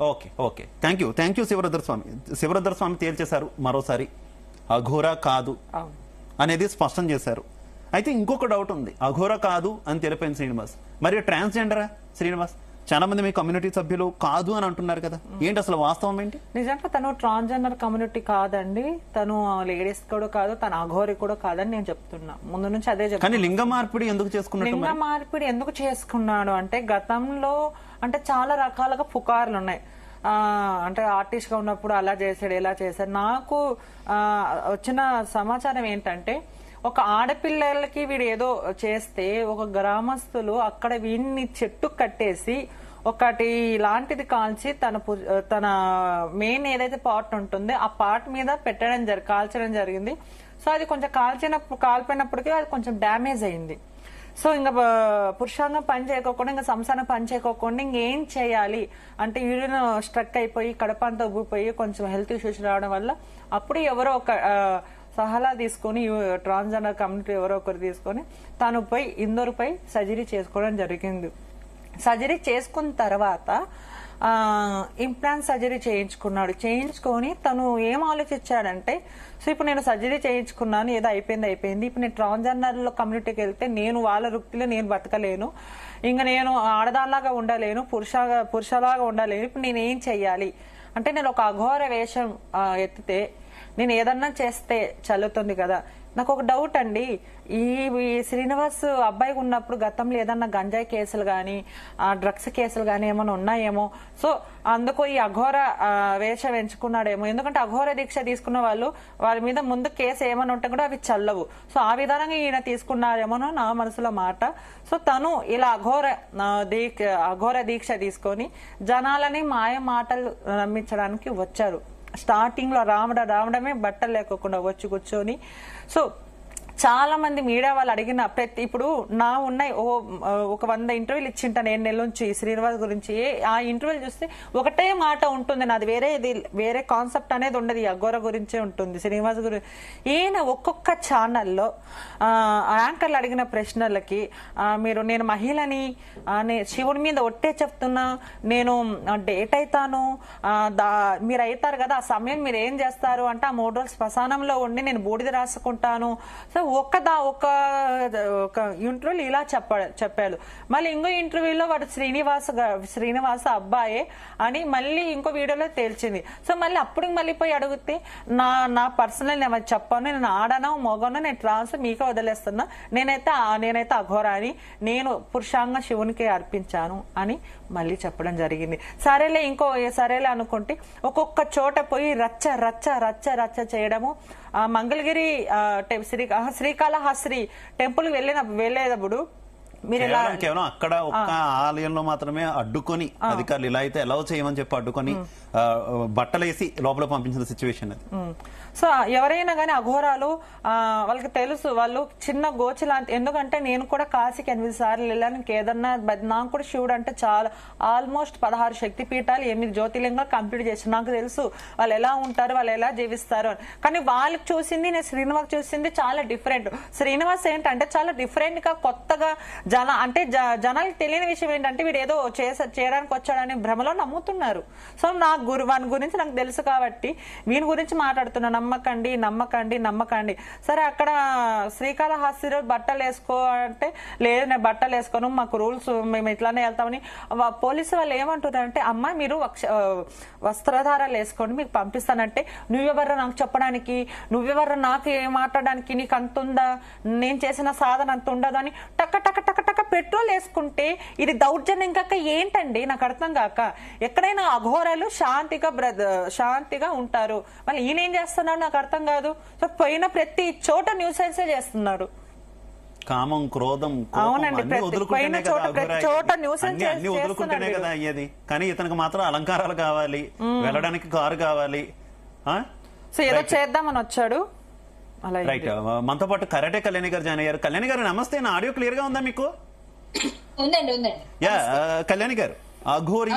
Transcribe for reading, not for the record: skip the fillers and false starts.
Okay okay thank you Shivarudra Swami తేల్చేశారు మరోసారి అఘోరా కాదు అనేది స్పష్టం చేశారు. అయితే ఇంకొక డౌట్ ఉంది, అఘోరా కాదు అని తెలిపాను శ్రీనివాస్, మరి ట్రాన్స్జెండరా శ్రీనివాస్? చాలా మంది మీ కమ్యూనిటీ సభ్యులు కాదు అని అంటున్నారు కదా, ఏంటి అసలు వాస్తవం ఏంటి? నిజంగా తను ట్రాన్స్జెండర్ కమ్యూనిటీ కాదండి, తను లేడీస్ కూడా కాదు, తను అఘోరి కూడా కాదని నేను చెప్తున్నా, ముందు నుంచి అదే చెప్తున్నా. కానీ లింగ మార్పిడి ఎందుకు చేసుకున్నాడు? లింగ మార్పిడి ఎందుకు చేసుకున్నాడు అంటే గతంలో అంటే చాలా రకాలుగా పుకార్లు ఉన్నాయి. అంటే ఆర్టిస్ట్ గా ఉన్నప్పుడు అలా చేశాడు ఇలా చేశాడు. నాకు వచ్చిన సమాచారం ఏంటంటే ఒక ఆడపిల్లలకి వీడు ఏదో చేస్తే ఒక గ్రామస్తులు అక్కడ వీడిని చెట్టు కట్టేసి ఒకటి ఇలాంటిది కాల్చి తన మెయిన్ ఏదైతే పార్ట్ ఉంటుందో ఆ పార్ట్ మీద కాల్చడం జరిగింది. సో అది కొంచెం కాల్పోయినప్పటికీ అది కొంచెం డ్యామేజ్ అయింది. సో ఇంకా పురుషాంగం పని చేయకోకుండా ఇంకా సంసారం పని చేయకోకుండా ఇంకేం చేయాలి అంటే యూరిన్ స్ట్రక్ అయిపోయి కడప అంతా ఉబ్బిపోయి కొంచెం హెల్త్ ఇష్యూస్ రావడం వల్ల అప్పుడు ఎవరో ఒక సలహా తీసుకుని ట్రాన్స్జెండర్ కమ్యూనిటీ ఎవరో ఒకరు తీసుకొని తను పోయి ఇందోర్ పై సర్జరీ చేసుకోవడం జరిగింది. సర్జరీ చేసుకున్న తర్వాత ఇంప్లాంట్ సర్జరీ చేయించుకొని తను ఏం ఆలోచించాడంటే, సో ఇప్పుడు నేను సర్జరీ చేయించుకున్నాను, ఏదో అయిపోయింది, ఇప్పుడు నేను ట్రాన్స్జెండర్ కమ్యూనిటీకి వెళ్తే నేను వాళ్ళ వృత్తిలో నేను బతకలేను, ఇంకా నేను ఆడదానిలాగా ఉండలేను, పురుషలాగా ఉండలేను, ఇప్పుడు నేను ఏం చెయ్యాలి అంటే నేను ఒక అఘోర వేషం ఎత్తితే నేను ఏదన్నా చేస్తే చల్లుతుంది కదా. నాకు ఒక డౌట్ అండి, ఈ శ్రీనివాస్ అబ్బాయికి ఉన్నప్పుడు గతంలో ఏదన్నా గంజాయి కేసులు గానీ డ్రగ్స్ కేసులు గానీ ఏమైనా ఉన్నాయేమో, సో అందుకు ఈ అఘోర వేషం ఎంచుకున్నాడేమో. ఎందుకంటే అఘోర దీక్ష తీసుకున్న వాళ్ళ మీద ముందు కేసు ఏమైనా ఉంటే కూడా అవి చల్లవు. సో ఆ విధానంగా ఈయన తీసుకున్నారేమో నా మనసులో మాట. సో తను ఇలా అఘోర దీక్ష తీసుకొని జనాలని మాయ మాటలు నమ్మించడానికి వచ్చారు. స్టార్టింగ్ లో రావడమే బట్టలు లేకోకుండా వచ్చి కూర్చొని. సో చాలా మంది మీడియా వాళ్ళు అడిగిన ఇప్పుడు నా ఉన్నాయి ఒక 100 ఇంటర్వ్యూలు ఇచ్చింటా నేను నెల నుంచి శ్రీనివాస్ గురించి. ఆ ఇంటర్వ్యూలు చూస్తే ఒకటే మాట ఉంటుంది, నాది వేరే కాన్సెప్ట్ అనేది ఉండదు, అఘోర గురించే ఉంటుంది శ్రీనివాస్ గురించి. ఈయన ఒక్కొక్క ఛానల్లో యాంకర్లు అడిగిన ప్రశ్నలకి మీరు నేను మహిళని శివుడి మీద ఒట్టే చెప్తున్నా, నేను డేట్ అవుతాను, మీరు అవుతారు కదా ఆ సమయం మీరు ఏం చేస్తారు అంటే ఆ 3 రోజులు శ్మశానంలో ఉండి నేను బూడిద రాసుకుంటాను. సో ఒక ఇంటర్వ్యూలో ఇలా చెప్పాడు. మళ్ళీ ఇంకో ఇంటర్వ్యూలో వాడు శ్రీనివాస అబ్బాయే అని మళ్ళీ ఇంకో వీడియోలో తేల్చింది. సో మళ్ళీ అప్పుడు మళ్ళీ పోయి అడిగితే నా పర్సనల్ నేను చెప్పాను, నేను ఆడను మొగను, నేను ట్రాన్స్ మీకే వదిలేస్తున్నా, నేనైతే అఘోరా అని నేను పురుషాంగ శివునికి అర్పించాను అని మళ్ళీ చెప్పడం జరిగింది. సరేలే అనుకుంటే ఒక్కొక్క చోట పోయి రచ్చ చేయడము. మంగళగిరి శ్రీకాళహస్తి టెంపుల్ వెళ్ళేటప్పుడు మీరు కేవలం అక్కడ ఒక్క ఆలయంలో మాత్రమే అడ్డుకొని అధికారులు ఇలా అయితే ఎలా చేయమని చెప్పి అడ్డుకొని బట్టలేసి లోపల పంపించిన సిచ్యువేషన్ అది. సో ఎవరైనా కానీ అఘోరాలు వాళ్ళకి తెలుసు, వాళ్ళు చిన్న గోచి లాంటి. ఎందుకంటే నేను కూడా కాశీకి 8 సార్లు వెళ్ళాను. ఏదన్నా నాకు కూడా శివుడు అంటే చాలా ఆల్మోస్ట్ 16 శక్తి పీఠాలు 8 జ్యోతిర్లింగాలు కంప్లీట్ చేసి నాకు తెలుసు వాళ్ళు ఎలా ఉంటారు, వాళ్ళు ఎలా జీవిస్తారు అని. కానీ వాళ్ళకి చూసింది నేను శ్రీనివాస్ చూసింది చాలా డిఫరెంట్. శ్రీనివాస్ ఏంటంటే చాలా డిఫరెంట్ గా కొత్తగా జనాలకు తెలియని విషయం ఏంటంటే వీడు ఏదో చేయడానికి వచ్చాడని భ్రమలో నమ్ముతున్నారు. సో వాని గురించి నాకు తెలుసు కాబట్టి వీని గురించి మాట్లాడుతున్నా. నమ్మకండి. సరే అక్కడ శ్రీకాళహస్తిలో బట్టలు వేసుకో అంటే లేదు నేను బట్టలు వేసుకోను, మాకు రూల్స్, మేము ఇట్లానే వెళ్తామని. పోలీసు వాళ్ళు ఏమంటున్నారంటే అమ్మ మీరు వస్త్రధారాలు వేసుకోండి మీకు పంపిస్తానంటే నువ్వెవర్రా నాకు చెప్పడానికి, నువ్వెవర్రా నాకు ఏం మాట్లాడడానికి, నీకు అంత ఉందా, నేను చేసిన సాధన అంత ఉండదు అని టక్క పెట్రోల్ వేసుకుంటే ఇది దౌర్జన్యం కాక ఏంటండి నాకు అర్థం కాక. ఎక్కడైనా అఘోరాలు శాంతిగా ఉంటారు, మళ్ళీ ఈయన ఏం చేస్తున్నాడు నాకు అర్థం కాదు. సో పోయిన ప్రతి చోట న్యూసెన్సే చేస్తున్నాడు. కామం క్రోధం అవునండి చోట న్యూసెన్స్ వదులుకుంటేనే కదా అయ్యేది. కానీ ఇతనికి మాత్రం అలంకారాలు కావాలి, వెళ్ళడానికి కారు కావాలి. సో ఏదో చేద్దామని వచ్చాడు. రైట్, మనతో పాటు కరాటే కళ్యాణి గారు జాయిన్ అయ్యారు. కళ్యాణి గారు నమస్తే, నా ఆడియో క్లియర్ గా ఉందా మీకు? ఉందండి. కళ్యాణి గారు అఘోరి